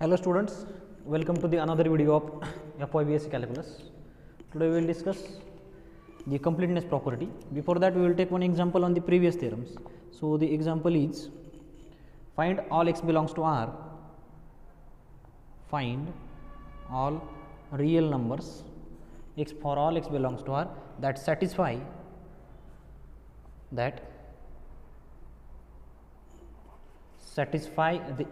Hello students, welcome to the another video of F.Y.B.Sc calculus. Today we will discuss the completeness property. Before that we will take one example on the previous theorems. So the example is find all x belongs to R, find all real numbers x for all x belongs to R that satisfy the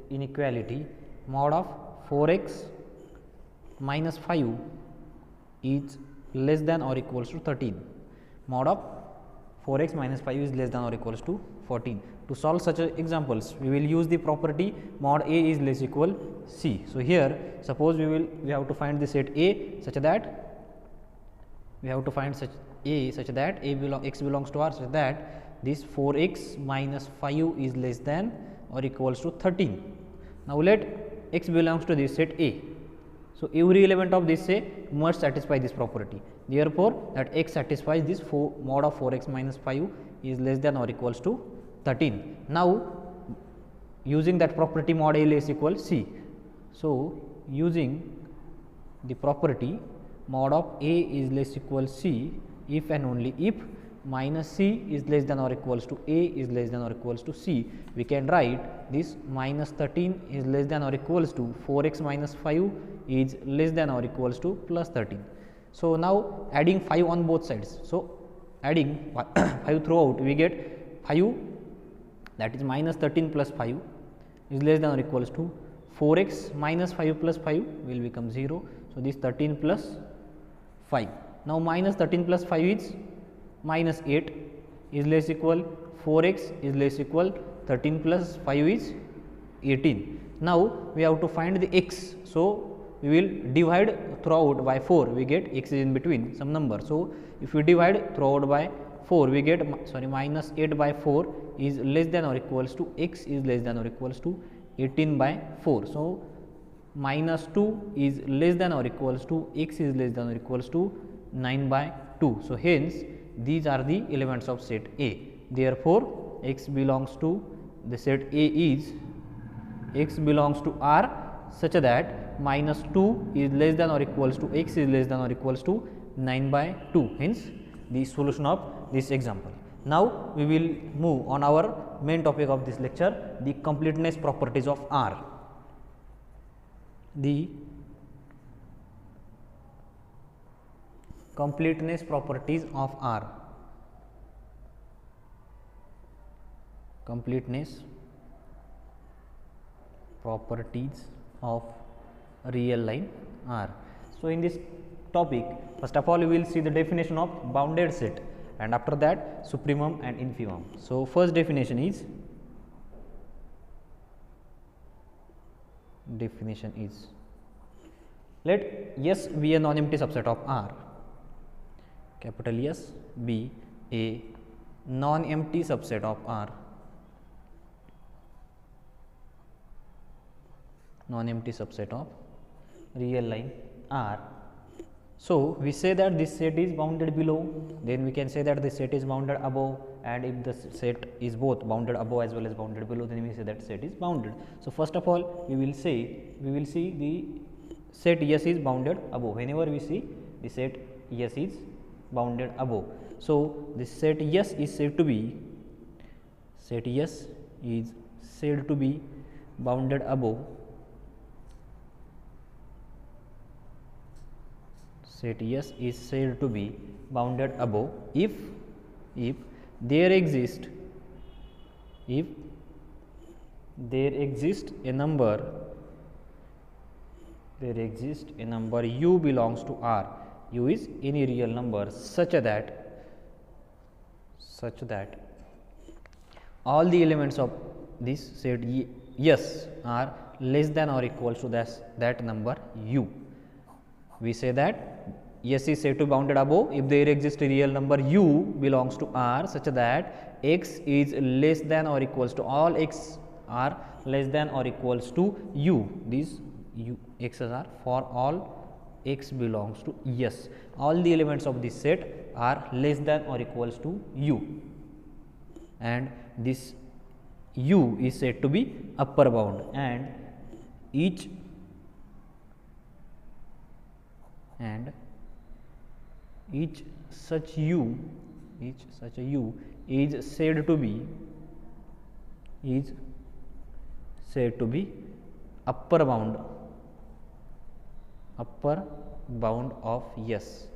inequality mod of 4x minus 5 is less than or equals to 13. Mod of 4x minus 5 is less than or equals to 14. To solve such examples, we will use the property mod A is less equal C. So here suppose we have to find the set A such that x belongs to R such that this 4x minus 5 is less than or equals to 13. Now let x belongs to this set A. So every element of this set must satisfy this property. Therefore, that x satisfies this mod of 4x minus 5 is less than or equals to 13. Now using that property mod A less equal C. So using the property mod of A is less equal C if and only if minus C is less than or equals to A is less than or equals to C, we can write this minus 13 is less than or equals to 4x minus 5 is less than or equals to plus 13. So now adding 5 on both sides. So adding 5 throughout, we get 5, that is minus 13 plus 5 is less than or equals to 4x minus 5 plus 5 will become 0. So this 13 plus 5. Now minus 13 plus 5 is minus 8 is less equal 4x is less equal 13 plus 5 is 18. Now we have to find the x. So we will divide throughout by 4, we get x is in between some number. So if we divide throughout by 4, we get minus 8 by 4 is less than or equals to x is less than or equals to 18 by 4. So minus 2 is less than or equals to x is less than or equals to 9 by 2. So hence these are the elements of set A. Therefore x belongs to the set A is x belongs to R such that minus 2 is less than or equals to x is less than or equals to 9 by 2. Hence the solution of this example. Now we will move on our main topic of this lecture, the completeness properties of R. The completeness properties of R. Completeness properties of real line R. So in this topic, first of all we will see the definition of bounded set, and after that supremum and infimum. So first definition is let S be a non-empty subset of R. Capital S be a non-empty subset of R. Non-empty subset of real line R. So we say that this set is bounded below, then we can say that this set is bounded above, and if the set is both bounded above as well as bounded below, then we say that set is bounded. So first of all we will see the set S is bounded above. Whenever we see the set S is bounded above, so this set S is said to be bounded above. Set S is said to be bounded above if there exists a number u belongs to R. U is any real number such that all the elements of this set S are less than or equals to that number u. We say that S is said to be bounded above if there exists a real number u belongs to R such that x is less than or equals to all x are less than or equals to u. These x's are for all x belongs to S. All the elements of this set are less than or equals to u. and this u is said to be upper bound, and each such u is said to be upper bound of S.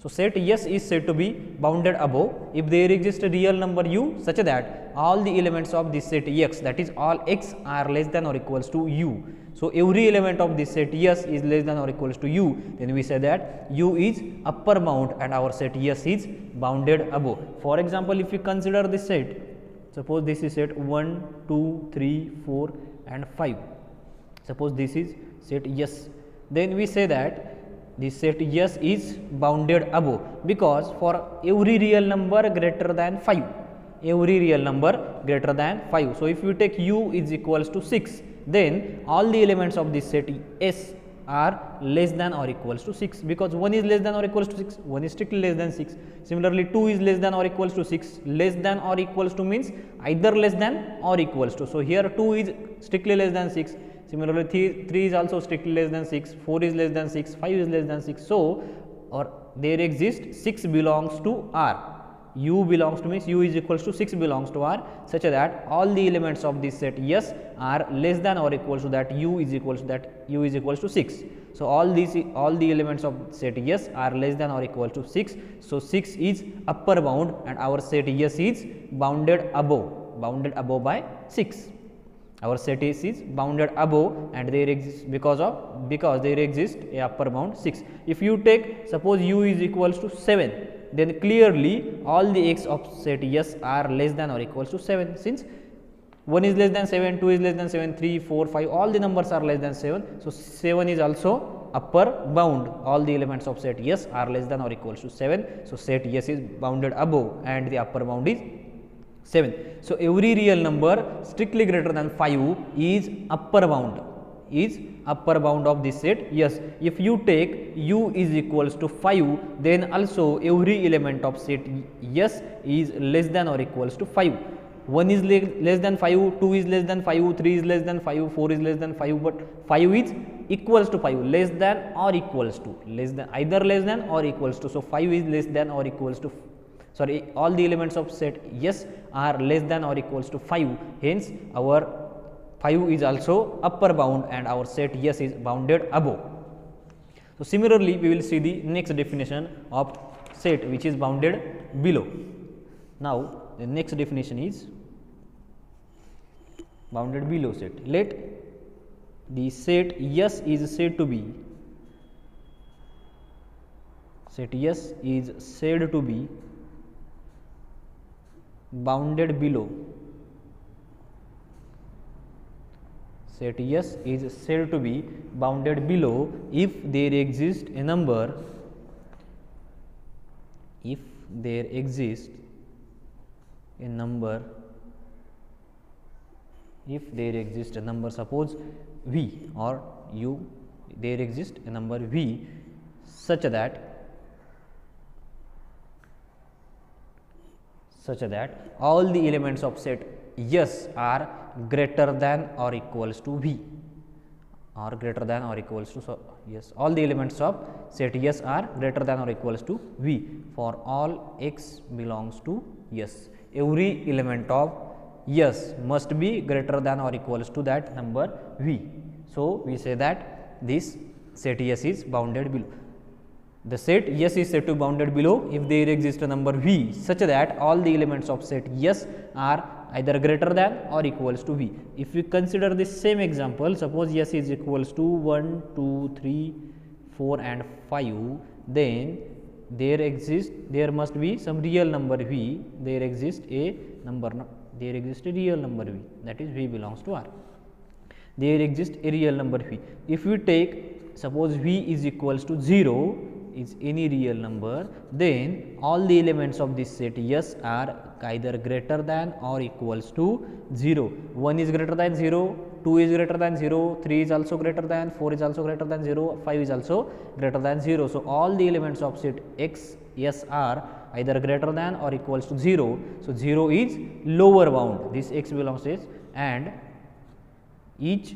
So set S is said to be bounded above if there exists a real number u such that all the elements of this set X, that is all x, are less than or equals to u. So every element of this set S is less than or equals to u, then we say that u is upper bound and our set S is bounded above. For example, if you consider this set, suppose this is set 1, 2, 3, 4 and 5. Suppose this is set S, then we say that this set S is bounded above, because for every real number greater than 5, so if you take u is equals to 6, then all the elements of this set S are less than or equals to 6, because 1 is less than or equals to 6, 1 is strictly less than 6. Similarly, 2 is less than or equals to 6, less than or equals to means either less than or equals to. So here 2 is strictly less than 6. Similarly, 3 is also strictly less than 6, 4 is less than 6, 5 is less than 6. So, or there exists 6 belongs to R, u belongs to means u is equals to 6 belongs to R, such that all the elements of this set S are less than or equals to that u is equals to 6. So all the elements of set S are less than or equal to 6. So 6 is upper bound and our set S is bounded above by 6. Our set S is bounded above and there exists because there exists a upper bound 6. If you take, suppose u is equals to 7, then clearly all the x of set S are less than or equals to 7, since 1 is less than 7, 2 is less than 7, 3, 4, 5, all the numbers are less than 7. So 7 is also upper bound, all the elements of set S are less than or equals to 7. So set S is bounded above and the upper bound is 7. So every real number strictly greater than 5 is upper bound of this set. Yes, if you take u is equals to 5, then also every element of set S is less than or equals to 5. 1 is less than 5, 2 is less than 5, 3 is less than 5, 4 is less than 5, but 5 is equals to 5, less than or equals to, either less than or equals to. So 5 is less than or equals to, all the elements of set S are less than or equals to 5, hence our 5 is also upper bound and our set S is bounded above. So similarly, we will see the next definition of set which is bounded below. Now the next definition is bounded below set. Let the set S is said to be bounded below. Set S is said to be bounded below if there exists a number, suppose V or U, there exists a number V such that all the elements of set S are greater than or equals to V, or greater than or equals to, so yes, all the elements of set S are greater than or equals to V for all x belongs to S. Every element of S must be greater than or equals to that number V. So we say that this set S is bounded below. The set S is said to be bounded below if there exists a number V such that all the elements of set S are either greater than or equals to V. If we consider this same example, suppose S is equals to 1, 2, 3, 4 and 5, then there must be some real number V, there exists a real number V, that is V belongs to R. There exists a real number V. If we take, suppose V is equals to 0, is any real number, then all the elements of this set S are either greater than or equals to 0. 1 is greater than 0, 2 is greater than 0, 3 is also greater than, 4 is also greater than 0, 5 is also greater than 0. So all the elements of set X S are either greater than or equals to 0. So 0 is lower bound, this x belongs to S, and each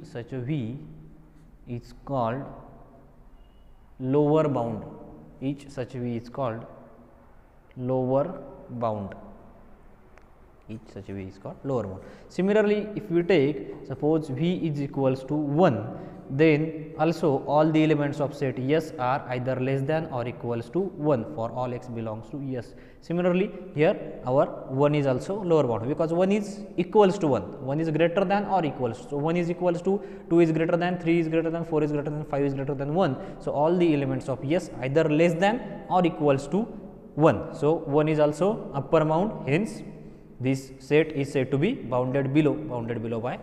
such a V is called lower bound. Each such V is called lower bound. Each such V is called lower bound. Similarly, if we take, suppose V is equals to 1, then also all the elements of set S are either less than or equals to 1 for all x belongs to S. Similarly, here our 1 is also lower bound, because 1 is equals to 1, 1 is greater than or equals. So 1 is equals to 2 is greater than, 3 is greater than, 4 is greater than, 5 is greater than 1. So all the elements of S either less than or equals to 1. So 1 is also upper bound, hence this set is said to be bounded below by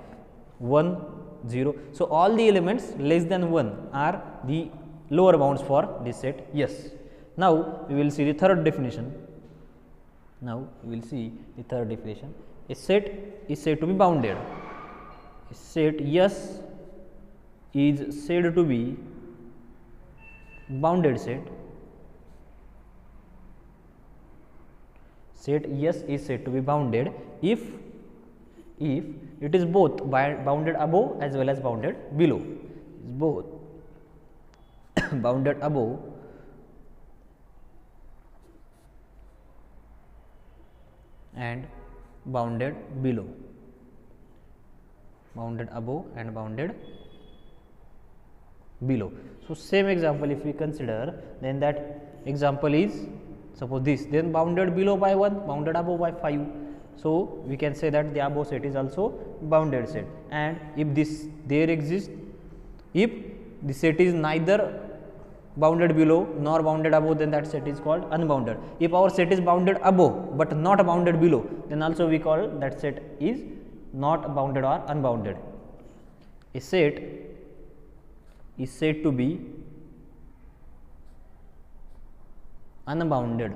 1, 0. So all the elements less than 1 are the lower bounds for this set yes. Now we will see the third definition. A set is said to be bounded. A set yes is said to be bounded set. Set yes is said to be bounded if it is both bounded above as well as bounded below. It is both bounded above and bounded below. Bounded above and bounded below. So same example if we consider, then that example is suppose this, then bounded below by 1, bounded above by 5. So we can say that the above set is also bounded set. And if this there exists, if the set is neither bounded below nor bounded above, then that set is called unbounded. If our set is bounded above but not bounded below, then also we call that set is not bounded or unbounded. A set is said to be unbounded.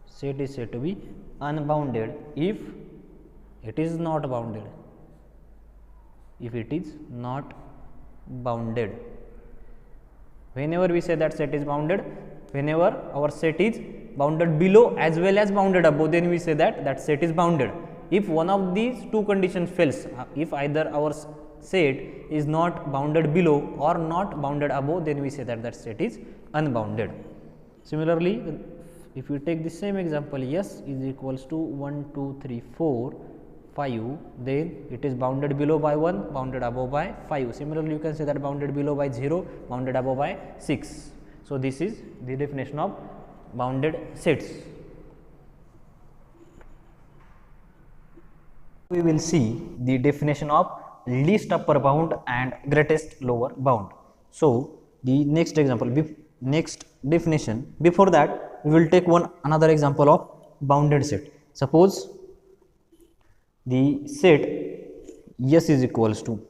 Set is said to be unbounded if it is not bounded. If it is not bounded. Whenever we say that set is bounded, whenever our set is bounded below as well as bounded above, then we say that that set is bounded. If one of these two conditions fails, if either our set is not bounded below or not bounded above, then we say that that set is unbounded. Similarly, if we take the same example, yes is equals to 1, 2, 3, 4, 5, then it is bounded below by 1, bounded above by 5. Similarly, you can say that bounded below by 0, bounded above by 6. So this is the definition of bounded sets. We will see the definition of least upper bound and greatest lower bound. So the next example, next definition, before that we will take another example of bounded set. Suppose the set S is equals to,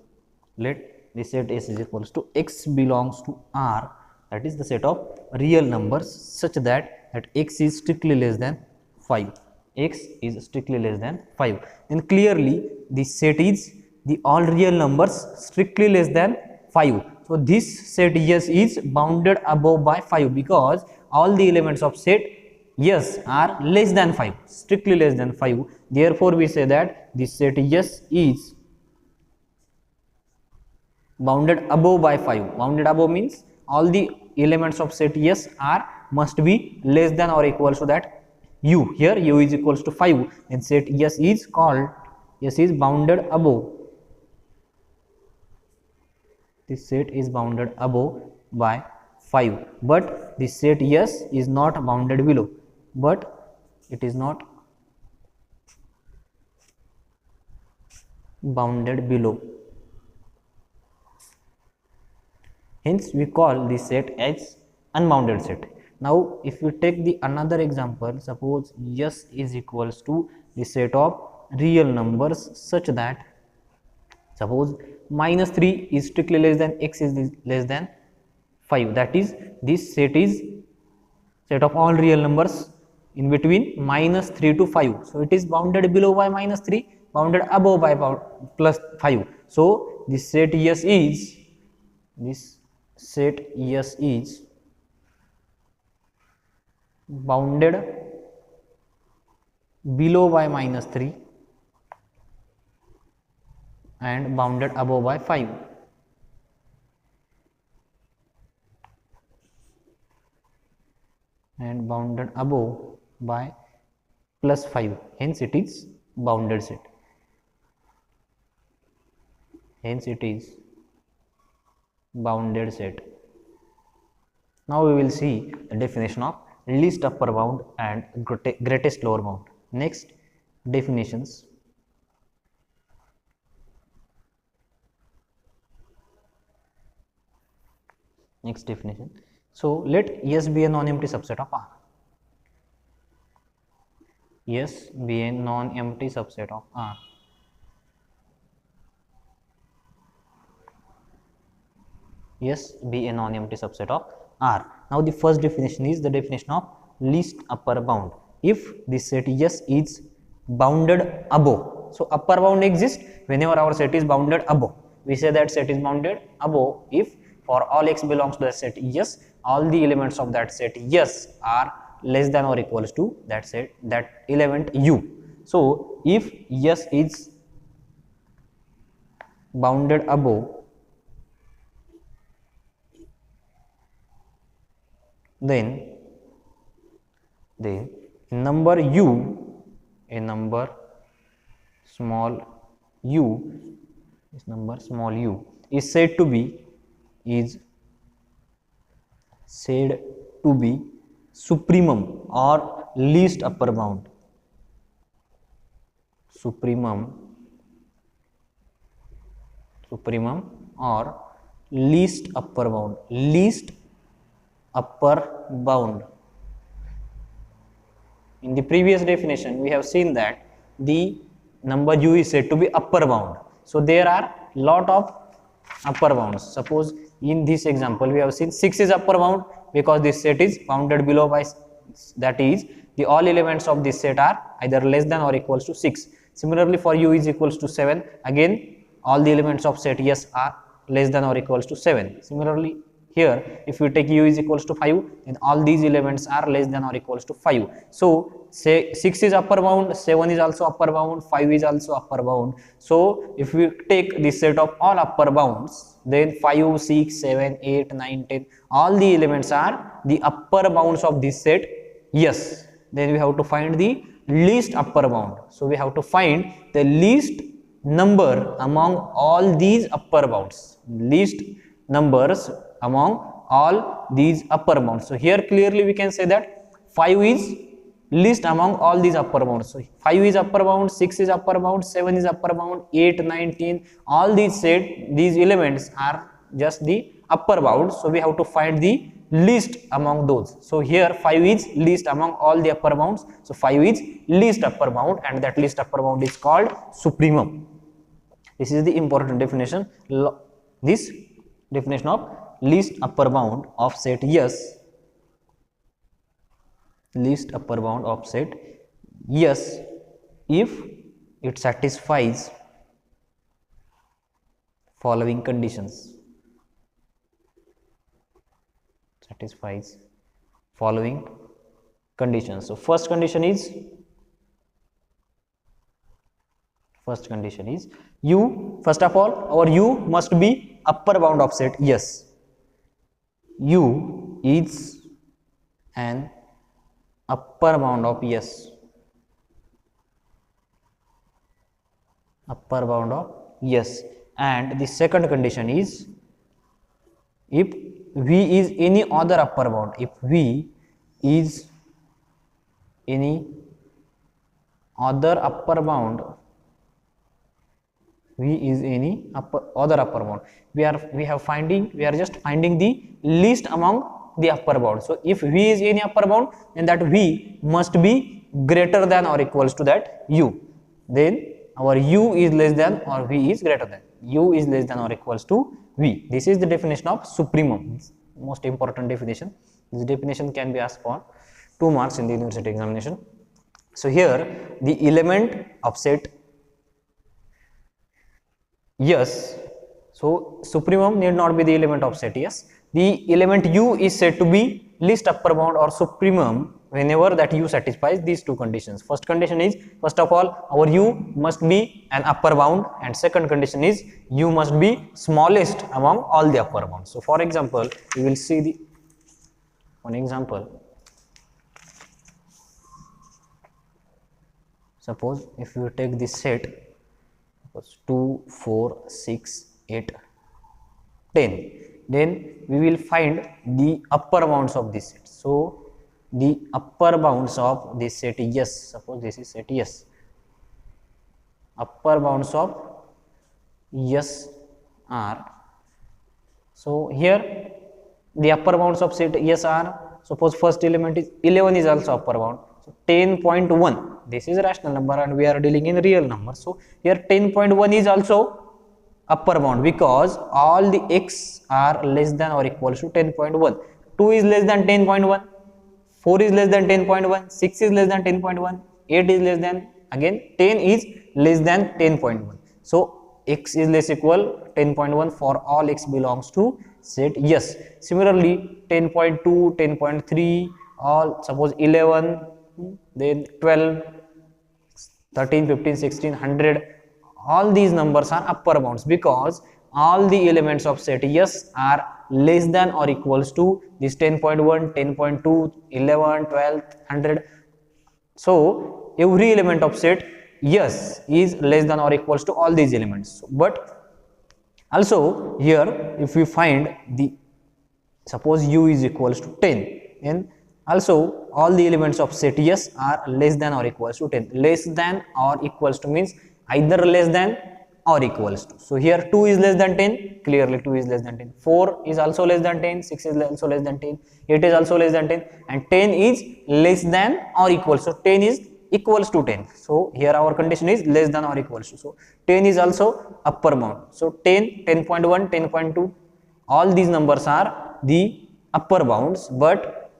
let the set S is equals to x belongs to R, that is the set of real numbers such that x is strictly less than 5. X is strictly less than 5. Then clearly the set is the all real numbers strictly less than 5. So this set S is bounded above by 5 because all the elements of set S are less than 5, strictly less than 5. Therefore we say that this set S is bounded above by 5. Bounded above means all the elements of set S are must be less than or equal to that U. Here U is equals to 5, and set S is called, S is bounded above. This set is bounded above by 5, but this set S is not bounded below, but it is not bounded below. Hence we call this set as unbounded set. Now if we take the another example, suppose S is equals to the set of real numbers such that, suppose minus 3 is strictly less than x is less than 5, that is this set is set of all real numbers in between minus 3 to 5. So it is bounded below by minus 3, bounded above by plus 5. So this set S is, this set S is bounded below by minus 3 and bounded above by 5. And bounded above by plus 5, hence it is bounded set. Hence it is bounded set. Now we will see the definition of least upper bound and greatest lower bound. Next definitions. Next definition. So let S be a non-empty subset of R. S be a non-empty subset of R. S be a non-empty subset of R. Now the first definition is the definition of least upper bound. If the set S is bounded above, so upper bound exists whenever our set is bounded above. We say that set is bounded above if for all x belongs to the set S, all the elements of that set S are less than or equals to that set, that element U. So if S is bounded above, then number U, a number small u, this number small u is said to be supremum or least upper bound. Supremum or least upper bound. Least upper bound. In the previous definition, we have seen that the number u is said to be upper bound. So there are lot of upper bounds. Suppose in this example, we have seen 6 is upper bound because this set is bounded below by, that is, the all elements of this set are either less than or equals to 6. Similarly, for u is equals to 7, again all the elements of set S are less than or equals to 7. Similarly, here if we take u is equals to 5, then all these elements are less than or equals to 5. So say 6 is upper bound, 7 is also upper bound, 5 is also upper bound. So if we take this set of all upper bounds, then 5, 6, 7, 8, 9, 10, all the elements are the upper bounds of this set. Yes, then we have to find the least upper bound. So we have to find the least number among all these upper bounds. Least numbers among all these upper bounds. So here clearly we can say that 5 is least among all these upper bounds. So 5 is upper bound, 6 is upper bound, 7 is upper bound, 8, 9, 10, all these these elements are just the upper bound. So we have to find the least among those. So here 5 is least among all the upper bounds. So 5 is least upper bound, and that least upper bound is called supremum. This is the important definition. This definition of least upper bound of set S, least upper bound of set S, if it satisfies following conditions. Satisfies following conditions. So first condition is u. First of all, our u must be upper bound of set S. U is an upper bound of S. Upper bound of S. And the second condition is, if V is any other upper bound, if V is any other upper bound, V is any other upper bound, we are just finding the least among the upper bound. So if V is any upper bound, then that V must be greater than or equals to that U. Then our U is less than or V is greater than. U is less than or equals to V. This is the definition of supremum. Most important definition. This definition can be asked for 2 marks in the university examination. So here the element of set S. So supremum need not be the element of set S. the element u is said to be least upper bound or supremum whenever that u satisfies these two conditions. First condition is, first of all, our u must be an upper bound, and second condition is u must be smallest among all the upper bounds. So for example, we will see the one example. Suppose if you take this set, suppose 2, 4, 6, 8, 10, then we will find the upper bounds of this set. So the upper bounds of this set S, suppose this is set S, upper bounds of S are, so here the upper bounds of set S are, suppose first element is 11 is also upper bound, so 10.1, this is a rational number and we are dealing in real number, so here 10.1 is also upper bound because all the x are less than or equals to 10.1. 2 is less than 10.1, 4 is less than 10.1, 6 is less than 10.1, 8 is less than, again 10 is less than 10.1. So x is less equal 10.1 for all x belongs to set yes. Similarly 10.2, 10.3, all suppose 11, then 12, 13, 15, 16, 100, all these numbers are upper bounds because all the elements of set yes are less than or equals to this 10.1, 10.2, 11, 12, 100. So every element of set yes is less than or equals to all these elements. But also here if we find the, suppose u is equals to 10, and also all the elements of set yes are less than or equals to 10. Less than or equals to means either less than or equals to. So here 2 is less than 10, clearly 2 is less than 10, 4 is also less than 10, 6 is also less than 10, 8 is also less than 10, and 10 is less than or equals, so 10 is equals to 10. So here our condition is less than or equals to, so 10 is also upper bound. So 10, 10.1, 10.2, all these numbers are the upper bounds, but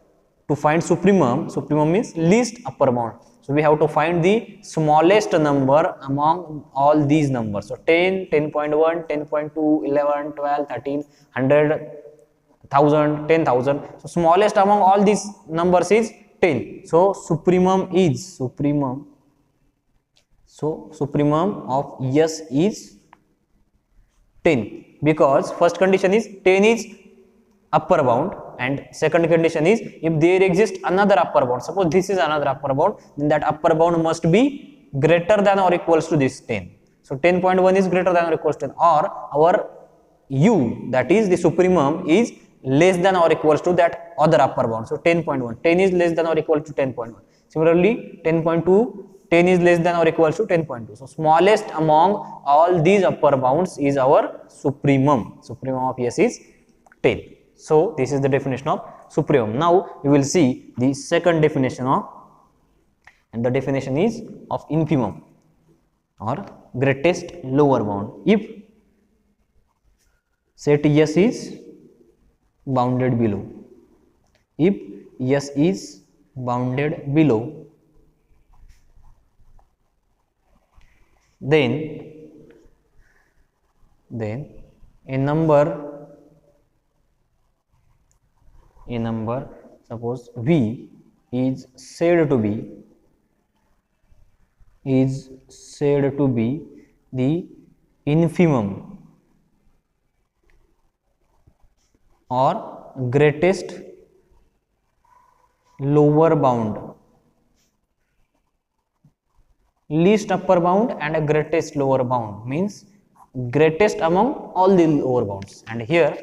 to find supremum, supremum means least upper bound. So we have to find the smallest number among all these numbers. So 10, 10.1, 10.2, 11, 12, 13, 100, 1000, 10,000. So smallest among all these numbers is 10. So supremum is, supremum, so supremum of yes is 10 because first condition is 10 is upper bound, and second condition is if there exists another upper bound, suppose this is another upper bound, then that upper bound must be greater than or equals to this 10. So 10.1 is greater than or equals to 10, or our u, that is the supremum, is less than or equals to that other upper bound. So 10.1, 10 is less than or equal to 10.1. Similarly 10.2, 10 is less than or equals to 10.2. So smallest among all these upper bounds is our supremum. Supremum of S is 10. So this is the definition of supremum. Now we will see the second definition of, and the definition is of infimum or greatest lower bound. If set S is bounded below, if S is bounded below, then a number suppose V is said to be the infimum or greatest lower bound, least upper bound and a greatest lower bound means greatest among all the lower bounds, and here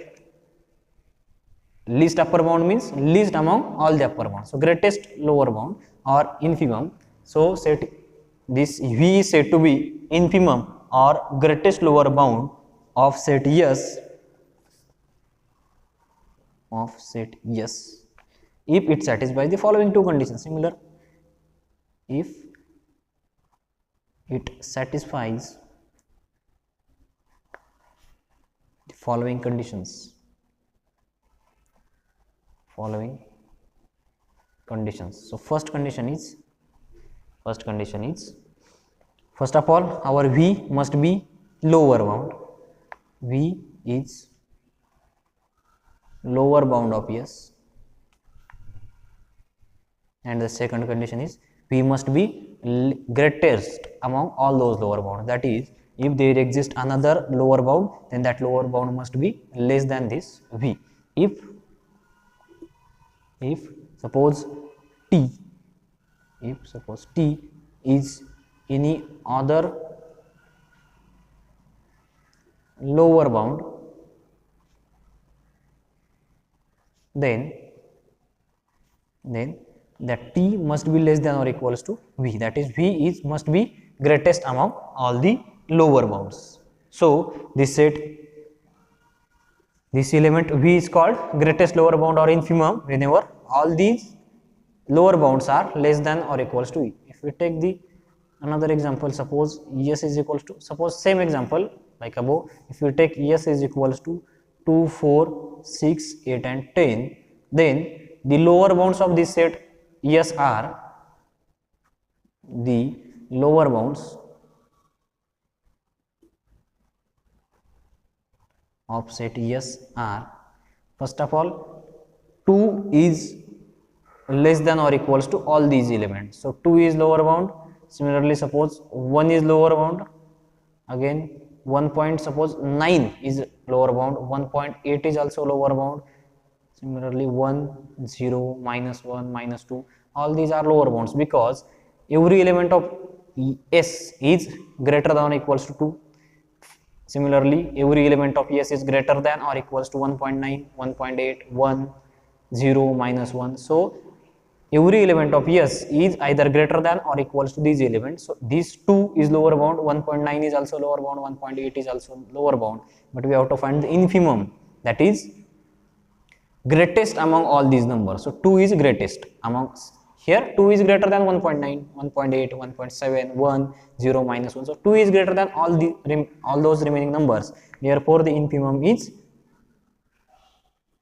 least upper bound means least among all the upper bounds. So greatest lower bound or infimum. So set this V is said to be infimum or greatest lower bound of set S, if it satisfies the following two conditions. Similar, if it satisfies the following conditions. So first condition is, first of all, our V must be lower bound. V is lower bound of S, and the second condition is V must be greatest among all those lower bounds. That is, if there exists another lower bound, then that lower bound must be less than this V. If suppose T, if suppose T is any other lower bound, then that T must be less than or equals to V. That is, V is must be greatest among all the lower bounds. So this set, this element V is called greatest lower bound or infimum whenever all these lower bounds are less than or equals to E. If we take the another example, suppose S is equals to, suppose same example like above, if you take S is equals to 2, 4, 6, 8 and 10, then the lower bounds of this set S are, the lower bounds of set S are, first of all 2 is less than or equals to all these elements. So 2 is lower bound. Similarly, suppose 1 is lower bound, again 1 point, suppose 9 is lower bound, 1.8 is also lower bound. Similarly 1, 0, minus 1, minus 2, all these are lower bounds because every element of S is greater than or equals to 2. Similarly, every element of S is greater than or equals to 1.9, 1.8, 1, 0, minus 1. So every element of S is either greater than or equals to these elements. So these 2 is lower bound, 1.9 is also lower bound, 1.8 is also lower bound, but we have to find the infimum, that is greatest among all these numbers. So 2 is greatest among, here 2 is greater than 1.9, 1.8, 1.7, 1, 0, minus 1. So 2 is greater than all those remaining numbers. Therefore the infimum is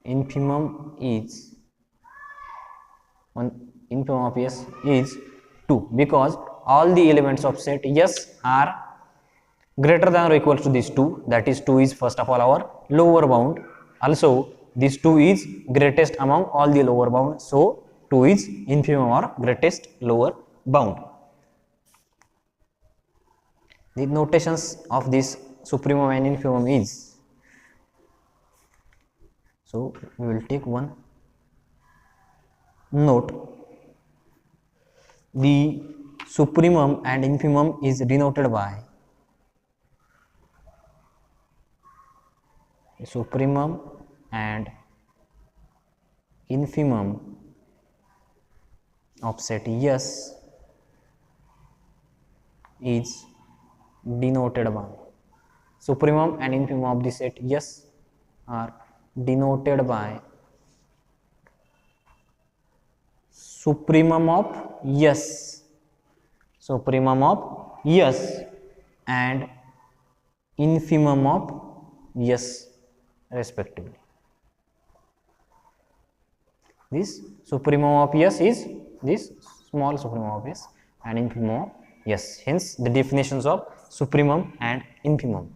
infimum of S is 2, because all the elements of set S are greater than or equal to this 2, that is 2 is first of all our lower bound. Also this 2 is greatest among all the lower bound, so 2 is infimum or greatest lower bound. The notations of this supremum and infimum is, so we will take one note. The supremum and infimum is denoted by supremum and infimum of set S is denoted by, supremum and infimum of the set S are denoted by supremum of S, supremum of S and infimum of S respectively. This supremum of S is this small supremum of S and infimum of S. Hence the definitions of supremum and infimum.